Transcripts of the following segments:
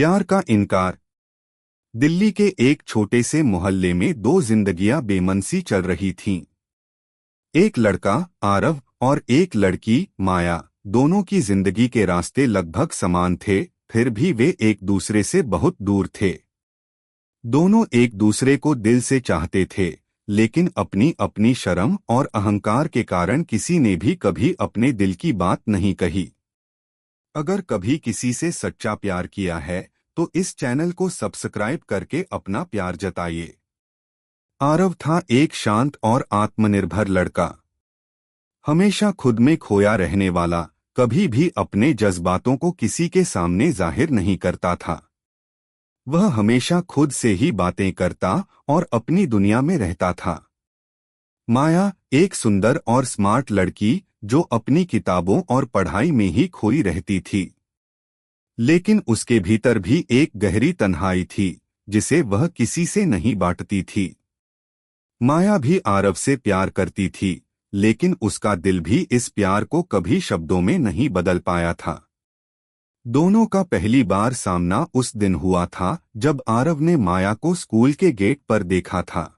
प्यार का इनकार। दिल्ली के एक छोटे से मोहल्ले में दो जिंदगियां बेमन सी चल रही थीं। एक लड़का आरव और एक लड़की माया। दोनों की जिंदगी के रास्ते लगभग समान थे, फिर भी वे एक दूसरे से बहुत दूर थे। दोनों एक दूसरे को दिल से चाहते थे, लेकिन अपनी अपनी शर्म और अहंकार के कारण किसी ने भी कभी अपने दिल की बात नहीं कही। अगर कभी किसी से सच्चा प्यार किया है तो इस चैनल को सब्सक्राइब करके अपना प्यार जताइए। आरव था एक शांत और आत्मनिर्भर लड़का। हमेशा खुद में खोया रहने वाला, कभी भी अपने जज्बातों को किसी के सामने जाहिर नहीं करता था। वह हमेशा खुद से ही बातें करता और अपनी दुनिया में रहता था। माया एक सुंदर और स्मार्ट लड़की जो अपनी किताबों और पढ़ाई में ही खोई रहती थी। लेकिन उसके भीतर भी एक गहरी तन्हाई थी, जिसे वह किसी से नहीं बांटती थी। माया भी आरव से प्यार करती थी, लेकिन उसका दिल भी इस प्यार को कभी शब्दों में नहीं बदल पाया था। दोनों का पहली बार सामना उस दिन हुआ था जब आरव ने माया को स्कूल के गेट पर देखा था।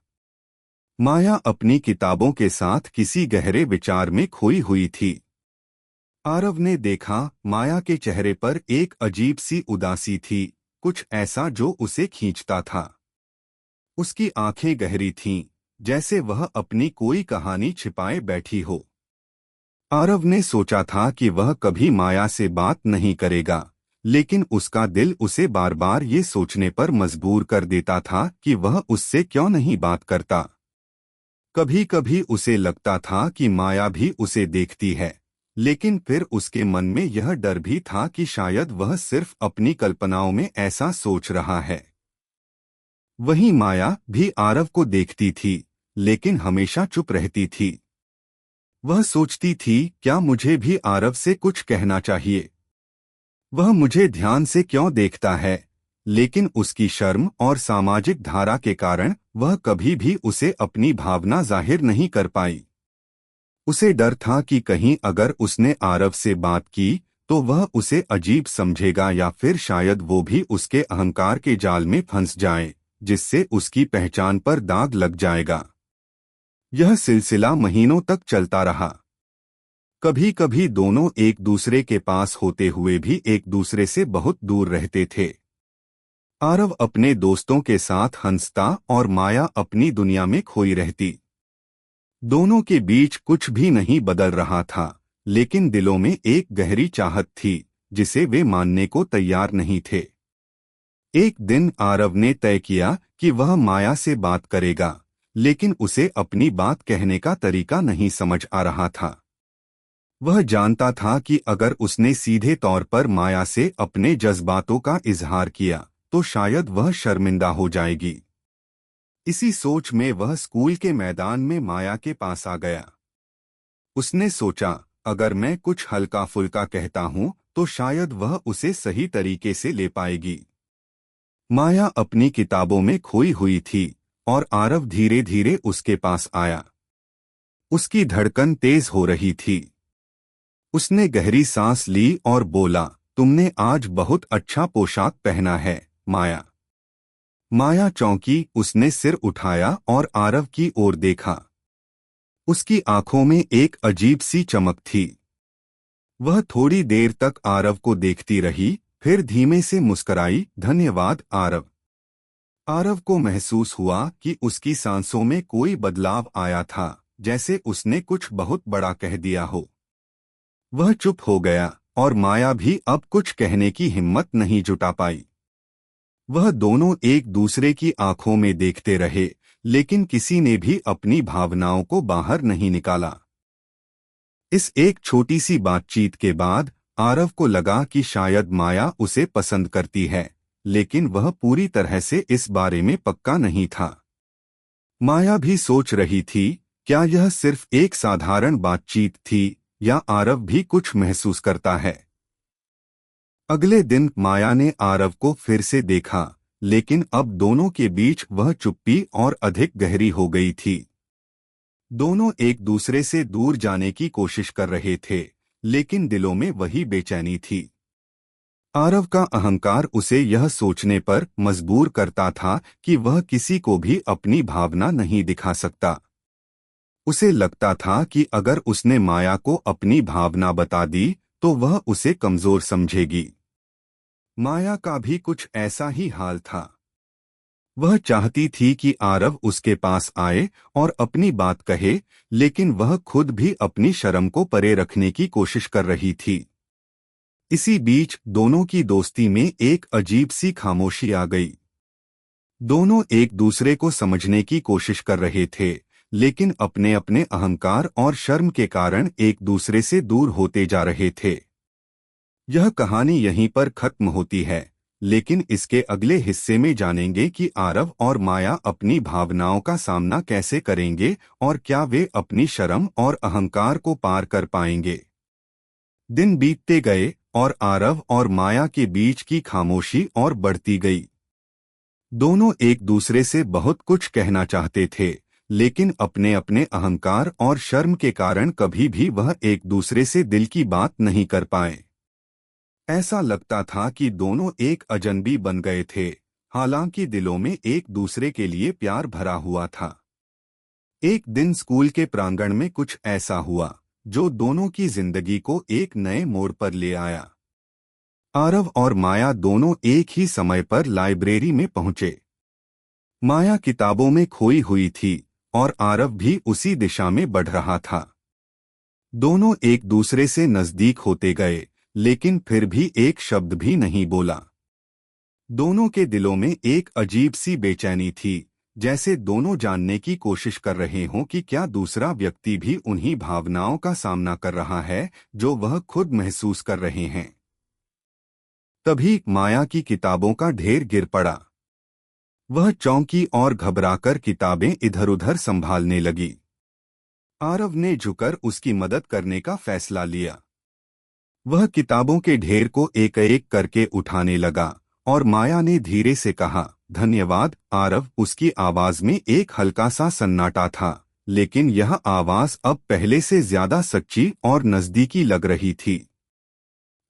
माया अपनी किताबों के साथ किसी गहरे विचार में खोई हुई थी। आरव ने देखा माया के चेहरे पर एक अजीब सी उदासी थी, कुछ ऐसा जो उसे खींचता था। उसकी आंखें गहरी थीं, जैसे वह अपनी कोई कहानी छिपाए बैठी हो। आरव ने सोचा था कि वह कभी माया से बात नहीं करेगा, लेकिन उसका दिल उसे बार बार ये सोचने पर मजबूर कर देता था कि वह उससे क्यों नहीं बात करता। कभी कभी उसे लगता था कि माया भी उसे देखती है, लेकिन फिर उसके मन में यह डर भी था कि शायद वह सिर्फ अपनी कल्पनाओं में ऐसा सोच रहा है। वहीं माया भी आरव को देखती थी, लेकिन हमेशा चुप रहती थी। वह सोचती थी, क्या मुझे भी आरव से कुछ कहना चाहिए? वह मुझे ध्यान से क्यों देखता है? लेकिन उसकी शर्म और सामाजिक धारा के कारण वह कभी भी उसे अपनी भावना जाहिर नहीं कर पाई। उसे डर था कि कहीं अगर उसने आरव से बात की तो वह उसे अजीब समझेगा, या फिर शायद वो भी उसके अहंकार के जाल में फंस जाए, जिससे उसकी पहचान पर दाग लग जाएगा। यह सिलसिला महीनों तक चलता रहा। कभी कभी दोनों एक दूसरे के पास होते हुए भी एक दूसरे से बहुत दूर रहते थे। आरव अपने दोस्तों के साथ हंसता और माया अपनी दुनिया में खोई रहती। दोनों के बीच कुछ भी नहीं बदल रहा था, लेकिन दिलों में एक गहरी चाहत थी, जिसे वे मानने को तैयार नहीं थे। एक दिन आरव ने तय किया कि वह माया से बात करेगा, लेकिन उसे अपनी बात कहने का तरीका नहीं समझ आ रहा था। वह जानता था कि अगर उसने सीधे तौर पर माया से अपने जज्बातों का इजहार किया तो शायद वह शर्मिंदा हो जाएगी। इसी सोच में वह स्कूल के मैदान में माया के पास आ गया। उसने सोचा, अगर मैं कुछ हल्का फुल्का कहता हूं तो शायद वह उसे सही तरीके से ले पाएगी। माया अपनी किताबों में खोई हुई थी और आरव धीरे धीरे उसके पास आया। उसकी धड़कन तेज हो रही थी। उसने गहरी सांस ली और बोला, तुमने आज बहुत अच्छा पोशाक पहना है, माया। माया चौंकी, उसने सिर उठाया और आरव की ओर देखा। उसकी आंखों में एक अजीब सी चमक थी। वह थोड़ी देर तक आरव को देखती रही, फिर धीमे से मुस्कुराई, धन्यवाद आरव। आरव को महसूस हुआ कि उसकी सांसों में कोई बदलाव आया था, जैसे उसने कुछ बहुत बड़ा कह दिया हो। वह चुप हो गया और माया भी अब कुछ कहने की हिम्मत नहीं जुटा पाई। वह दोनों एक दूसरे की आंखों में देखते रहे, लेकिन किसी ने भी अपनी भावनाओं को बाहर नहीं निकाला। इस एक छोटी सी बातचीत के बाद आरव को लगा कि शायद माया उसे पसंद करती है, लेकिन वह पूरी तरह से इस बारे में पक्का नहीं था। माया भी सोच रही थी, क्या यह सिर्फ एक साधारण बातचीत थी या आरव भी कुछ महसूस करता है। अगले दिन माया ने आरव को फिर से देखा, लेकिन अब दोनों के बीच वह चुप्पी और अधिक गहरी हो गई थी। दोनों एक दूसरे से दूर जाने की कोशिश कर रहे थे, लेकिन दिलों में वही बेचैनी थी। आरव का अहंकार उसे यह सोचने पर मजबूर करता था कि वह किसी को भी अपनी भावना नहीं दिखा सकता। उसे लगता था कि अगर उसने माया को अपनी भावना बता दी तो वह उसे कमजोर समझेगी। माया का भी कुछ ऐसा ही हाल था। वह चाहती थी कि आरव उसके पास आए और अपनी बात कहे, लेकिन वह खुद भी अपनी शर्म को परे रखने की कोशिश कर रही थी। इसी बीच दोनों की दोस्ती में एक अजीब सी खामोशी आ गई। दोनों एक दूसरे को समझने की कोशिश कर रहे थे, लेकिन अपने अपने अहंकार और शर्म के कारण एक दूसरे से दूर होते जा रहे थे। यह कहानी यहीं पर खत्म होती है, लेकिन इसके अगले हिस्से में जानेंगे कि आरव और माया अपनी भावनाओं का सामना कैसे करेंगे और क्या वे अपनी शर्म और अहंकार को पार कर पाएंगे। दिन बीतते गए और आरव और माया के बीच की खामोशी और बढ़ती गई। दोनों एक दूसरे से बहुत कुछ कहना चाहते थे, लेकिन अपने अपने अहंकार और शर्म के कारण कभी भी वह एक दूसरे से दिल की बात नहीं कर पाए। ऐसा लगता था कि दोनों एक अजनबी बन गए थे, हालांकि दिलों में एक दूसरे के लिए प्यार भरा हुआ था। एक दिन स्कूल के प्रांगण में कुछ ऐसा हुआ जो दोनों की जिंदगी को एक नए मोड़ पर ले आया। आरव और माया दोनों एक ही समय पर लाइब्रेरी में पहुंचे। माया किताबों में खोई हुई थी और आरव भी उसी दिशा में बढ़ रहा था। दोनों एक दूसरे से नजदीक होते गए, लेकिन फिर भी एक शब्द भी नहीं बोला। दोनों के दिलों में एक अजीब सी बेचैनी थी, जैसे दोनों जानने की कोशिश कर रहे हों कि क्या दूसरा व्यक्ति भी उन्हीं भावनाओं का सामना कर रहा है जो वह खुद महसूस कर रहे हैं। तभी माया की किताबों का ढेर गिर पड़ा। वह चौंकी और घबराकर किताबें इधर उधर संभालने लगी। आरव ने झुककर उसकी मदद करने का फैसला लिया। वह किताबों के ढेर को एक एक करके उठाने लगा और माया ने धीरे से कहा, धन्यवाद आरव। उसकी आवाज में एक हल्का सा सन्नाटा था, लेकिन यह आवाज अब पहले से ज्यादा सच्ची और नजदीकी लग रही थी।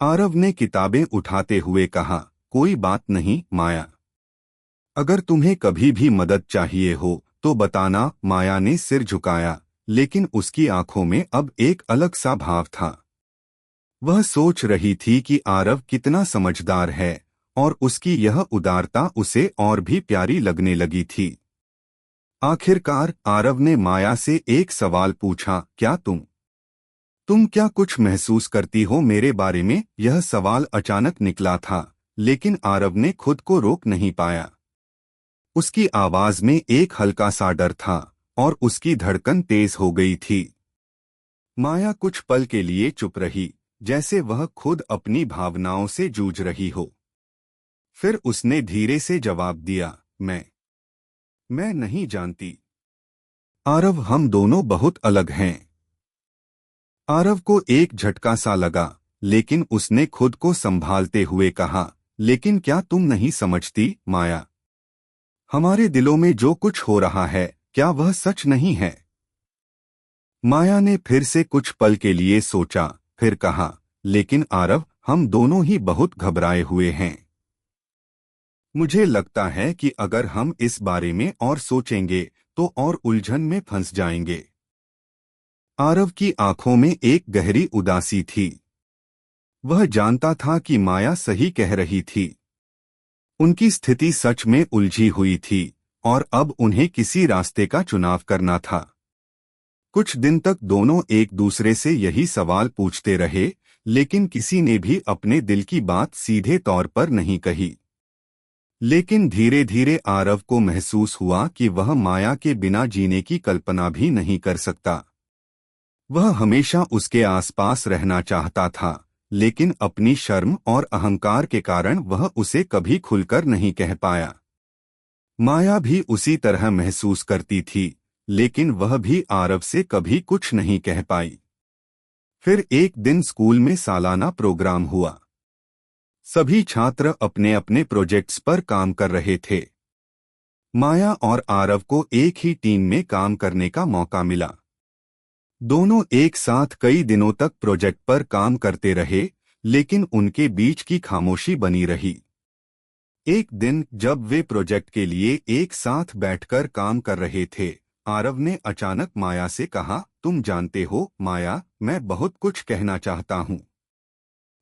आरव ने किताबें उठाते हुए कहा, कोई बात नहीं माया। अगर तुम्हें कभी भी मदद चाहिए हो तो बताना। माया ने सिर झुकाया, लेकिन उसकी आंखों में अब एक अलग सा भाव था। वह सोच रही थी कि आरव कितना समझदार है और उसकी यह उदारता उसे और भी प्यारी लगने लगी थी। आखिरकार आरव ने माया से एक सवाल पूछा, क्या तुम क्या कुछ महसूस करती हो मेरे बारे में? यह सवाल अचानक निकला था, लेकिन आरव ने खुद को रोक नहीं पाया। उसकी आवाज में एक हल्का सा डर था और उसकी धड़कन तेज हो गई थी। माया कुछ पल के लिए चुप रही, जैसे वह खुद अपनी भावनाओं से जूझ रही हो। फिर उसने धीरे से जवाब दिया, मैं नहीं जानती आरव, हम दोनों बहुत अलग हैं। आरव को एक झटका सा लगा, लेकिन उसने खुद को संभालते हुए कहा, लेकिन क्या तुम नहीं समझती माया? हमारे दिलों में जो कुछ हो रहा है, क्या वह सच नहीं है? माया ने फिर से कुछ पल के लिए सोचा, फिर कहा, लेकिन आरव, हम दोनों ही बहुत घबराए हुए हैं। मुझे लगता है कि अगर हम इस बारे में और सोचेंगे तो और उलझन में फंस जाएंगे। आरव की आंखों में एक गहरी उदासी थी। वह जानता था कि माया सही कह रही थी। उनकी स्थिति सच में उलझी हुई थी और अब उन्हें किसी रास्ते का चुनाव करना था। कुछ दिन तक दोनों एक दूसरे से यही सवाल पूछते रहे, लेकिन किसी ने भी अपने दिल की बात सीधे तौर पर नहीं कही। लेकिन धीरे धीरे आरव को महसूस हुआ कि वह माया के बिना जीने की कल्पना भी नहीं कर सकता। वह हमेशा उसके आसपास रहना चाहता था, लेकिन अपनी शर्म और अहंकार के कारण वह उसे कभी खुलकर नहीं कह पाया। माया भी उसी तरह महसूस करती थी, लेकिन वह भी आरव से कभी कुछ नहीं कह पाई। फिर एक दिन स्कूल में सालाना प्रोग्राम हुआ। सभी छात्र अपने अपने प्रोजेक्ट्स पर काम कर रहे थे। माया और आरव को एक ही टीम में काम करने का मौका मिला। दोनों एक साथ कई दिनों तक प्रोजेक्ट पर काम करते रहे, लेकिन उनके बीच की खामोशी बनी रही। एक दिन जब वे प्रोजेक्ट के लिए एक साथ बैठकर काम कर रहे थे, आरव ने अचानक माया से कहा, तुम जानते हो माया, मैं बहुत कुछ कहना चाहता हूँ,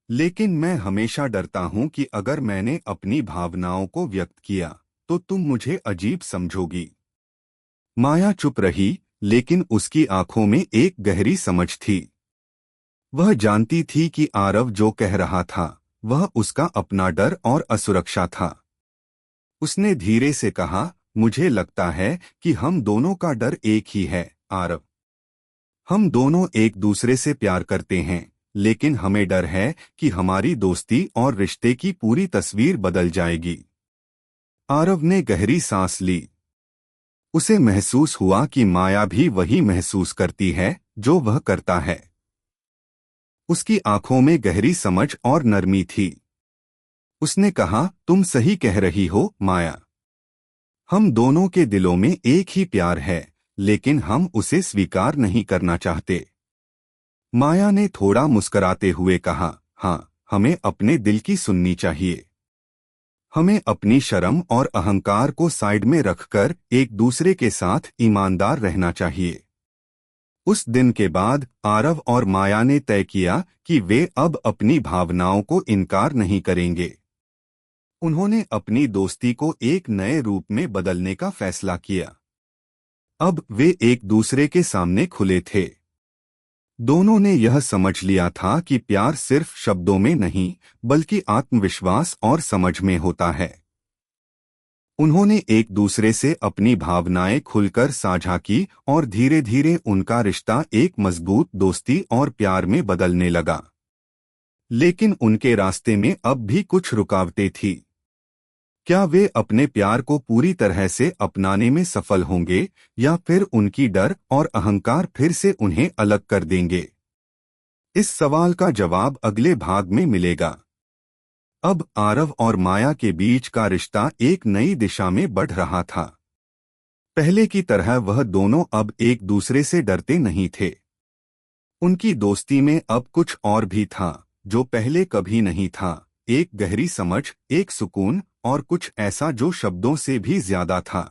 लेकिन मैं हमेशा डरता हूँ कि अगर मैंने अपनी भावनाओं को व्यक्त किया तो तुम मुझे अजीब समझोगी। माया चुप रही, लेकिन उसकी आंखों में एक गहरी समझ थी। वह जानती थी कि आरव जो कह रहा था वह उसका अपना डर और असुरक्षा था। उसने धीरे से कहा, मुझे लगता है कि हम दोनों का डर एक ही है आरव। हम दोनों एक दूसरे से प्यार करते हैं, लेकिन हमें डर है कि हमारी दोस्ती और रिश्ते की पूरी तस्वीर बदल जाएगी। आरव ने गहरी सांस ली। उसे महसूस हुआ कि माया भी वही महसूस करती है जो वह करता है। उसकी आंखों में गहरी समझ और नरमी थी। उसने कहा, तुम सही कह रही हो माया। हम दोनों के दिलों में एक ही प्यार है, लेकिन हम उसे स्वीकार नहीं करना चाहते। माया ने थोड़ा मुस्कुराते हुए कहा, हाँ, हमें अपने दिल की सुननी चाहिए। हमें अपनी शर्म और अहंकार को साइड में रखकर एक दूसरे के साथ ईमानदार रहना चाहिए। उस दिन के बाद आरव और माया ने तय किया कि वे अब अपनी भावनाओं को इनकार नहीं करेंगे। उन्होंने अपनी दोस्ती को एक नए रूप में बदलने का फैसला किया। अब वे एक दूसरे के सामने खुले थे। दोनों ने यह समझ लिया था कि प्यार सिर्फ शब्दों में नहीं, बल्कि आत्मविश्वास और समझ में होता है। उन्होंने एक दूसरे से अपनी भावनाएं खुलकर साझा की और धीरे धीरे उनका रिश्ता एक मजबूत दोस्ती और प्यार में बदलने लगा। लेकिन उनके रास्ते में अब भी कुछ रुकावटें थी। क्या वे अपने प्यार को पूरी तरह से अपनाने में सफल होंगे, या फिर उनकी डर और अहंकार फिर से उन्हें अलग कर देंगे? इस सवाल का जवाब अगले भाग में मिलेगा। अब आरव और माया के बीच का रिश्ता एक नई दिशा में बढ़ रहा था। पहले की तरह वह दोनों अब एक दूसरे से डरते नहीं थे। उनकी दोस्ती में अब कुछ और भी था जो पहले कभी नहीं था, एक गहरी समझ, एक सुकून और कुछ ऐसा जो शब्दों से भी ज्यादा था।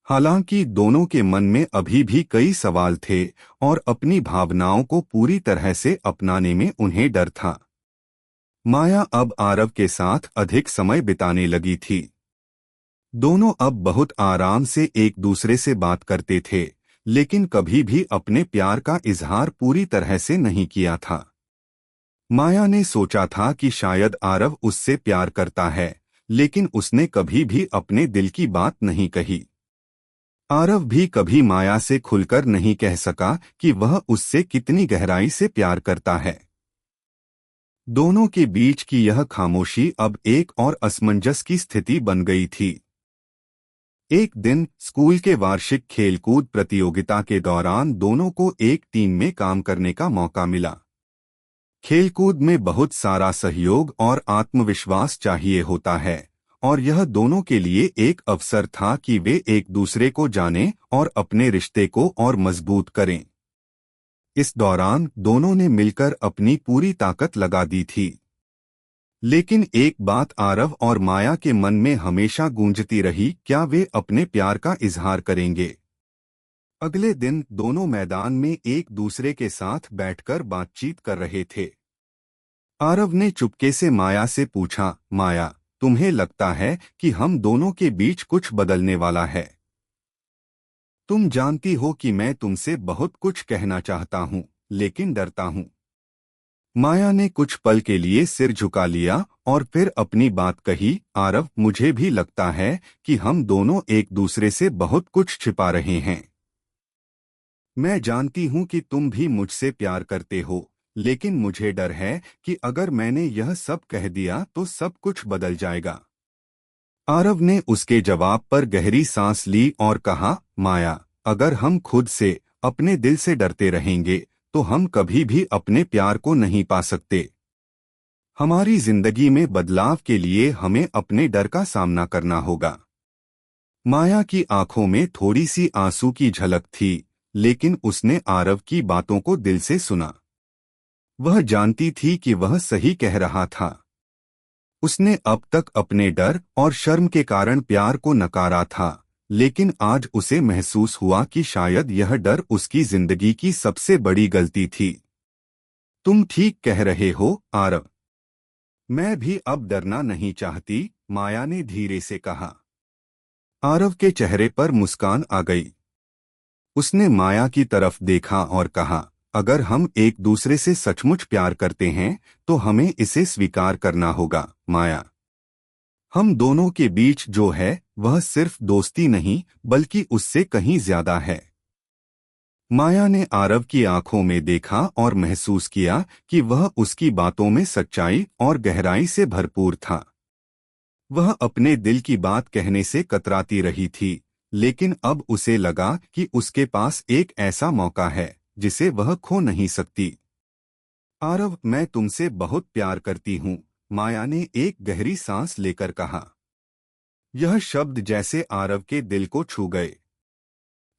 हालांकि दोनों के मन में अभी भी कई सवाल थे और अपनी भावनाओं को पूरी तरह से अपनाने में उन्हें डर था। माया अब आरव के साथ अधिक समय बिताने लगी थी। दोनों अब बहुत आराम से एक दूसरे से बात करते थे, लेकिन कभी भी अपने प्यार का इजहार पूरी तरह से नहीं किया था। माया ने सोचा था कि शायद आरव उससे प्यार करता है, लेकिन उसने कभी भी अपने दिल की बात नहीं कही। आरव भी कभी माया से खुलकर नहीं कह सका कि वह उससे कितनी गहराई से प्यार करता है। दोनों के बीच की यह खामोशी अब एक और असमंजस की स्थिति बन गई थी। एक दिन स्कूल के वार्षिक खेलकूद प्रतियोगिता के दौरान दोनों को एक टीम में काम करने का मौका मिला। खेलकूद में बहुत सारा सहयोग और आत्मविश्वास चाहिए होता है, और यह दोनों के लिए एक अवसर था कि वे एक दूसरे को जानें और अपने रिश्ते को और मजबूत करें। इस दौरान दोनों ने मिलकर अपनी पूरी ताकत लगा दी थी। लेकिन एक बात आरव और माया के मन में हमेशा गूंजती रही, क्या वे अपने प्यार का इजहार करेंगे? अगले दिन दोनों मैदान में एक दूसरे के साथ बैठकर बातचीत कर रहे थे। आरव ने चुपके से माया से पूछा, माया, तुम्हें लगता है कि हम दोनों के बीच कुछ बदलने वाला है? तुम जानती हो कि मैं तुमसे बहुत कुछ कहना चाहता हूँ, लेकिन डरता हूँ। माया ने कुछ पल के लिए सिर झुका लिया और फिर अपनी बात कही, आरव, मुझे भी लगता है कि हम दोनों एक दूसरे से बहुत कुछ छिपा रहे हैं। मैं जानती हूँ कि तुम भी मुझसे प्यार करते हो, लेकिन मुझे डर है कि अगर मैंने यह सब कह दिया तो सब कुछ बदल जाएगा। आरव ने उसके जवाब पर गहरी सांस ली और कहा, माया, अगर हम खुद से, अपने दिल से डरते रहेंगे तो हम कभी भी अपने प्यार को नहीं पा सकते। हमारी जिंदगी में बदलाव के लिए हमें अपने डर का सामना करना होगा। माया की आंखों में थोड़ी सी आंसू की झलक थी, लेकिन उसने आरव की बातों को दिल से सुना। वह जानती थी कि वह सही कह रहा था। उसने अब तक अपने डर और शर्म के कारण प्यार को नकारा था, लेकिन आज उसे महसूस हुआ कि शायद यह डर उसकी जिंदगी की सबसे बड़ी गलती थी। तुम ठीक कह रहे हो, आरव। मैं भी अब डरना नहीं चाहती, माया ने धीरे से कहा। आरव के चेहरे पर मुस्कान आ गई। उसने माया की तरफ देखा और कहा, अगर हम एक दूसरे से सचमुच प्यार करते हैं तो हमें इसे स्वीकार करना होगा, माया। हम दोनों के बीच जो है वह सिर्फ दोस्ती नहीं बल्कि उससे कहीं ज्यादा है। माया ने आरव की आंखों में देखा और महसूस किया कि वह उसकी बातों में सच्चाई और गहराई से भरपूर था। वह अपने दिल की बात कहने से कतराती रही थी, लेकिन अब उसे लगा कि उसके पास एक ऐसा मौका है जिसे वह खो नहीं सकती। आरव, मैं तुमसे बहुत प्यार करती हूँ, माया ने एक गहरी सांस लेकर कहा। यह शब्द जैसे आरव के दिल को छू गए।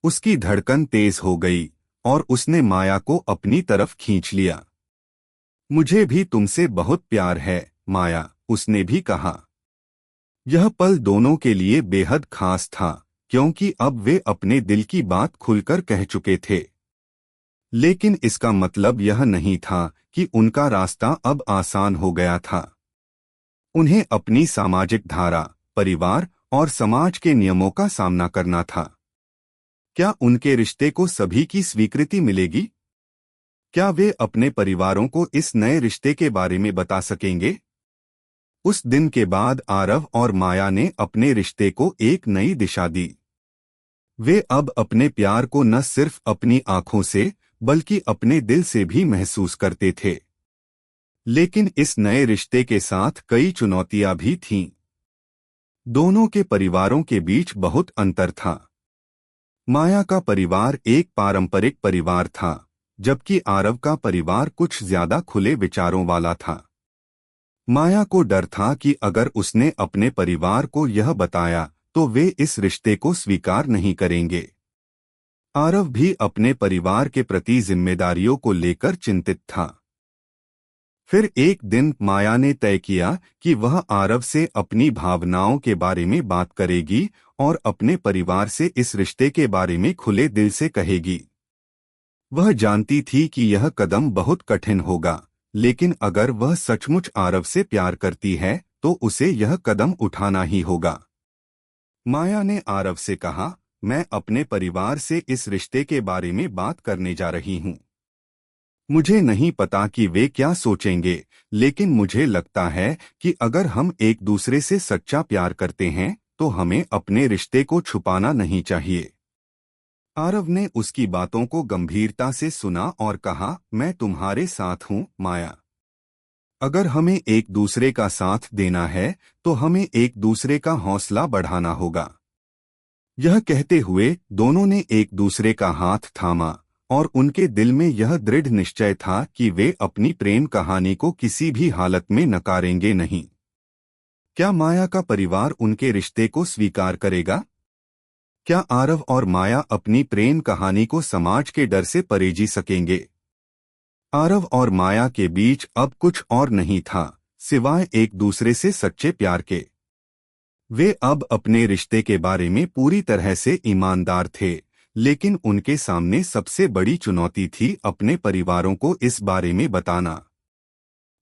उसकी धड़कन तेज हो गई और उसने माया को अपनी तरफ खींच लिया। मुझे भी तुमसे बहुत प्यार है, माया, उसने भी कहा। यह पल दोनों के लिए बेहद खास था, क्योंकि अब वे अपने दिल की बात खुलकर कह चुके थे। लेकिन इसका मतलब यह नहीं था कि उनका रास्ता अब आसान हो गया था। उन्हें अपनी सामाजिक धारा, परिवार और समाज के नियमों का सामना करना था। क्या उनके रिश्ते को सभी की स्वीकृति मिलेगी? क्या वे अपने परिवारों को इस नए रिश्ते के बारे में बता सकेंगे? उस दिन के बाद आरव और माया ने अपने रिश्ते को एक नई दिशा दी। वे अब अपने प्यार को न सिर्फ अपनी आंखों से बल्कि अपने दिल से भी महसूस करते थे। लेकिन इस नए रिश्ते के साथ कई चुनौतियां भी थीं। दोनों के परिवारों के बीच बहुत अंतर था। माया का परिवार एक पारंपरिक परिवार था, जबकि आरव का परिवार कुछ ज्यादा खुले विचारों वाला था। माया को डर था कि अगर उसने अपने परिवार को यह बताया तो वे इस रिश्ते को स्वीकार नहीं करेंगे। आरव भी अपने परिवार के प्रति जिम्मेदारियों को लेकर चिंतित था। फिर एक दिन माया ने तय किया कि वह आरव से अपनी भावनाओं के बारे में बात करेगी और अपने परिवार से इस रिश्ते के बारे में खुले दिल से कहेगी। वह जानती थी कि यह कदम बहुत कठिन होगा, लेकिन अगर वह सचमुच आरव से प्यार करती है तो उसे यह कदम उठाना ही होगा। माया ने आरव से कहा, मैं अपने परिवार से इस रिश्ते के बारे में बात करने जा रही हूँ। मुझे नहीं पता कि वे क्या सोचेंगे, लेकिन मुझे लगता है कि अगर हम एक दूसरे से सच्चा प्यार करते हैं तो हमें अपने रिश्ते को छुपाना नहीं चाहिए। आरव ने उसकी बातों को गंभीरता से सुना और कहा, मैं तुम्हारे साथ हूँ, माया। अगर हमें एक दूसरे का साथ देना है तो हमें एक दूसरे का हौसला बढ़ाना होगा। यह कहते हुए दोनों ने एक दूसरे का हाथ थामा और उनके दिल में यह दृढ़ निश्चय था कि वे अपनी प्रेम कहानी को किसी भी हालत में नकारेंगे नहीं। क्या माया का परिवार उनके रिश्ते को स्वीकार करेगा? क्या आरव और माया अपनी प्रेम कहानी को समाज के डर से परे जी सकेंगे? आरव और माया के बीच अब कुछ और नहीं था सिवाय एक दूसरे से सच्चे प्यार के। वे अब अपने रिश्ते के बारे में पूरी तरह से ईमानदार थे, लेकिन उनके सामने सबसे बड़ी चुनौती थी अपने परिवारों को इस बारे में बताना।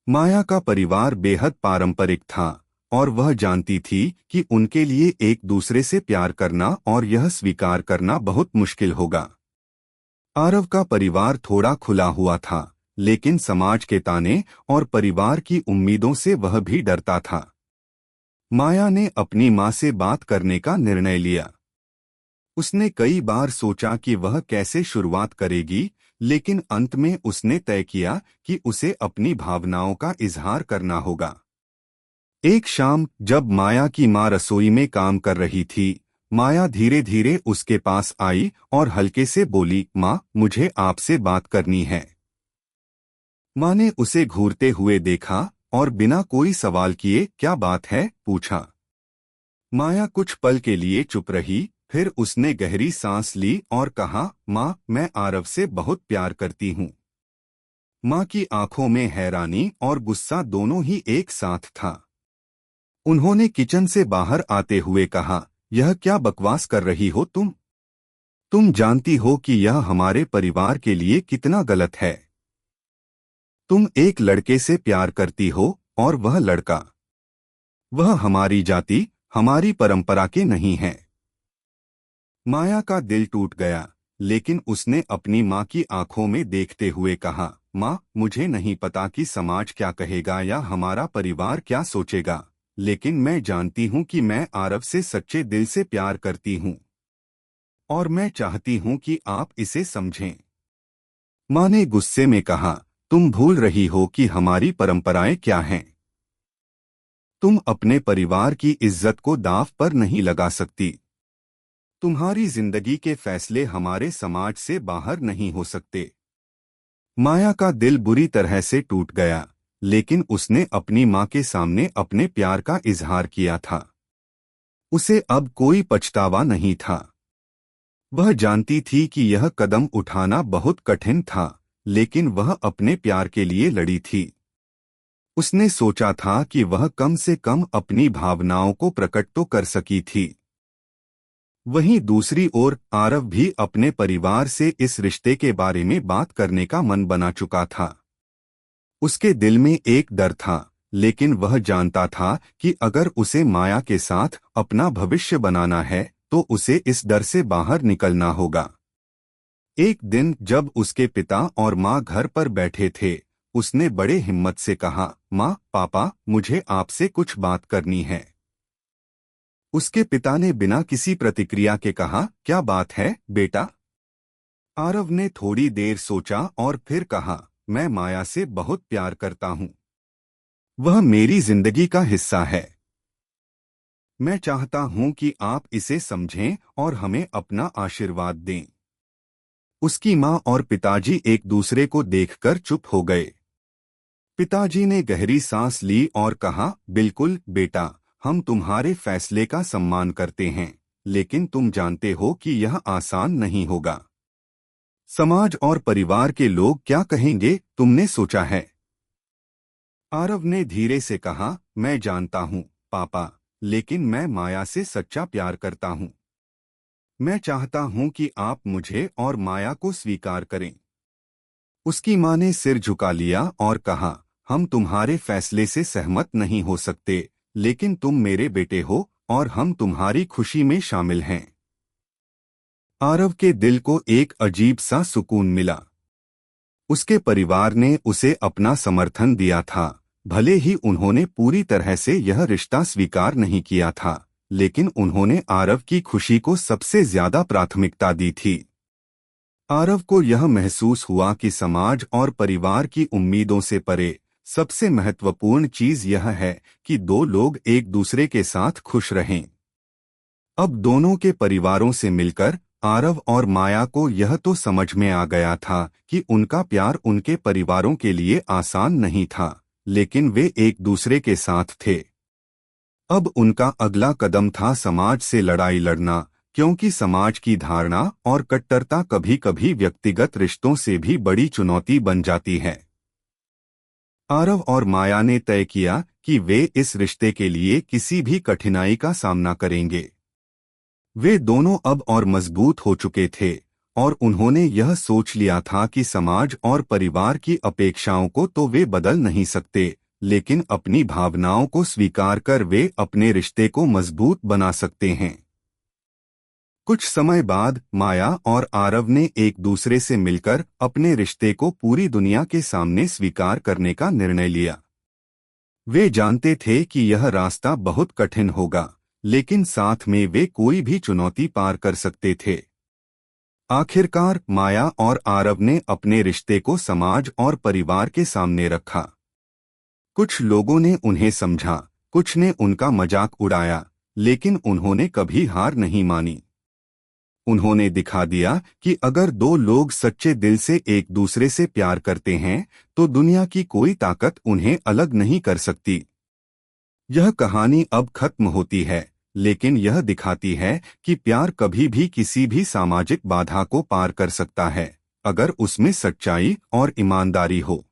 माया का परिवार बेहद पारंपरिक था और वह जानती थी कि उनके लिए एक दूसरे से प्यार करना और यह स्वीकार करना बहुत मुश्किल होगा। आरव का परिवार थोड़ा खुला हुआ था, लेकिन समाज के ताने और परिवार की उम्मीदों से वह भी डरता था। माया ने अपनी मां से बात करने का निर्णय लिया। उसने कई बार सोचा कि वह कैसे शुरुआत करेगी, लेकिन अंत में उसने तय किया कि उसे अपनी भावनाओं का इजहार करना होगा। एक शाम जब माया की मां रसोई में काम कर रही थी, माया धीरे धीरे उसके पास आई और हल्के से बोली, मां, मुझे आपसे बात करनी है। मां ने उसे घूरते हुए देखा और बिना कोई सवाल किए, क्या बात है, पूछा। माया कुछ पल के लिए चुप रही, फिर उसने गहरी सांस ली और कहा, मां, मैं आरव से बहुत प्यार करती हूँ। माँ की आंखों में हैरानी और गुस्सा दोनों ही एक साथ था। उन्होंने किचन से बाहर आते हुए कहा, यह क्या बकवास कर रही हो तुम? तुम जानती हो कि यह हमारे परिवार के लिए कितना गलत है। तुम एक लड़के से प्यार करती हो और वह हमारी जाति, हमारी परंपरा के नहीं है। माया का दिल टूट गया, लेकिन उसने अपनी माँ की आंखों में देखते हुए कहा, माँ, मुझे नहीं पता कि समाज क्या कहेगा या हमारा परिवार क्या सोचेगा, लेकिन मैं जानती हूँ कि मैं आरव से सच्चे दिल से प्यार करती हूँ और मैं चाहती हूँ कि आप इसे समझें। माँ ने गुस्से में कहा, तुम भूल रही हो कि हमारी परंपराएं क्या हैं। तुम अपने परिवार की इज्जत को दांव पर नहीं लगा सकती। तुम्हारी जिंदगी के फैसले हमारे समाज से बाहर नहीं हो सकते। माया का दिल बुरी तरह से टूट गया, लेकिन उसने अपनी माँ के सामने अपने प्यार का इजहार किया था। उसे अब कोई पछतावा नहीं था। वह जानती थी कि यह कदम उठाना बहुत कठिन था, लेकिन वह अपने प्यार के लिए लड़ी थी। उसने सोचा था कि वह कम से कम अपनी भावनाओं को प्रकट तो कर सकी थी। वहीं दूसरी ओर आरव भी अपने परिवार से इस रिश्ते के बारे में बात करने का मन बना चुका था। उसके दिल में एक डर था, लेकिन वह जानता था कि अगर उसे माया के साथ अपना भविष्य बनाना है तो उसे इस डर से बाहर निकलना होगा। एक दिन जब उसके पिता और माँ घर पर बैठे थे, उसने बड़े हिम्मत से कहा, माँ, पापा, मुझे आपसे कुछ बात करनी है। उसके पिता ने बिना किसी प्रतिक्रिया के कहा, क्या बात है बेटा? आरव ने थोड़ी देर सोचा और फिर कहा, मैं माया से बहुत प्यार करता हूँ। वह मेरी जिंदगी का हिस्सा है। मैं चाहता हूँ कि आप इसे समझें और हमें अपना आशीर्वाद दें। उसकी माँ और पिताजी एक दूसरे को देखकर चुप हो गए। पिताजी ने गहरी सांस ली और कहा, बिल्कुल बेटा, हम तुम्हारे फैसले का सम्मान करते हैं, लेकिन तुम जानते हो कि यह आसान नहीं होगा। समाज और परिवार के लोग क्या कहेंगे, तुमने सोचा है? आरव ने धीरे से कहा, मैं जानता हूँ पापा, लेकिन मैं माया से सच्चा प्यार करता हूँ। मैं चाहता हूँ कि आप मुझे और माया को स्वीकार करें। उसकी माँ ने सिर झुका लिया और कहा, हम तुम्हारे फैसले से सहमत नहीं हो सकते, लेकिन तुम मेरे बेटे हो और हम तुम्हारी खुशी में शामिल हैं। आरव के दिल को एक अजीब सा सुकून मिला। उसके परिवार ने उसे अपना समर्थन दिया था, भले ही उन्होंने पूरी तरह से यह रिश्ता स्वीकार नहीं किया था, लेकिन उन्होंने आरव की खुशी को सबसे ज्यादा प्राथमिकता दी थी। आरव को यह महसूस हुआ कि समाज और परिवार की उम्मीदों से परे सबसे महत्वपूर्ण चीज यह है कि दो लोग एक दूसरे के साथ खुश रहें। अब दोनों के परिवारों से मिलकर आरव और माया को यह तो समझ में आ गया था कि उनका प्यार उनके परिवारों के लिए आसान नहीं था, लेकिन वे एक दूसरे के साथ थे। अब उनका अगला कदम था समाज से लड़ाई लड़ना, क्योंकि समाज की धारणा और कट्टरता कभी-कभी व्यक्तिगत रिश्तों से भी बड़ी चुनौती बन जाती है। आरव और माया ने तय किया कि वे इस रिश्ते के लिए किसी भी कठिनाई का सामना करेंगे। वे दोनों अब और मजबूत हो चुके थे और उन्होंने यह सोच लिया था कि समाज और परिवार की अपेक्षाओं को तो वे बदल नहीं सकते, लेकिन अपनी भावनाओं को स्वीकार कर वे अपने रिश्ते को मजबूत बना सकते हैं। कुछ समय बाद माया और आरव ने एक दूसरे से मिलकर अपने रिश्ते को पूरी दुनिया के सामने स्वीकार करने का निर्णय लिया। वे जानते थे कि यह रास्ता बहुत कठिन होगा, लेकिन साथ में वे कोई भी चुनौती पार कर सकते थे। आखिरकार माया और आरव ने अपने रिश्ते को समाज और परिवार के सामने रखा। कुछ लोगों ने उन्हें समझा, कुछ ने उनका मजाक उड़ाया, लेकिन उन्होंने कभी हार नहीं मानी। उन्होंने दिखा दिया कि अगर दो लोग सच्चे दिल से एक दूसरे से प्यार करते हैं तो दुनिया की कोई ताकत उन्हें अलग नहीं कर सकती। यह कहानी अब खत्म होती है, लेकिन यह दिखाती है कि प्यार कभी भी किसी भी सामाजिक बाधा को पार कर सकता है, अगर उसमें सच्चाई और ईमानदारी हो।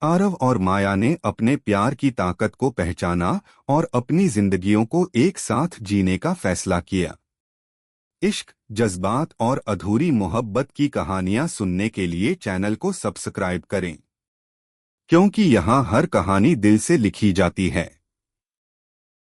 आरव और माया ने अपने प्यार की ताकत को पहचाना और अपनी जिंदगियों को एक साथ जीने का फैसला किया। इश्क, जज्बात और अधूरी मोहब्बत की कहानियां सुनने के लिए चैनल को सब्सक्राइब करें, क्योंकि यहाँ हर कहानी दिल से लिखी जाती है।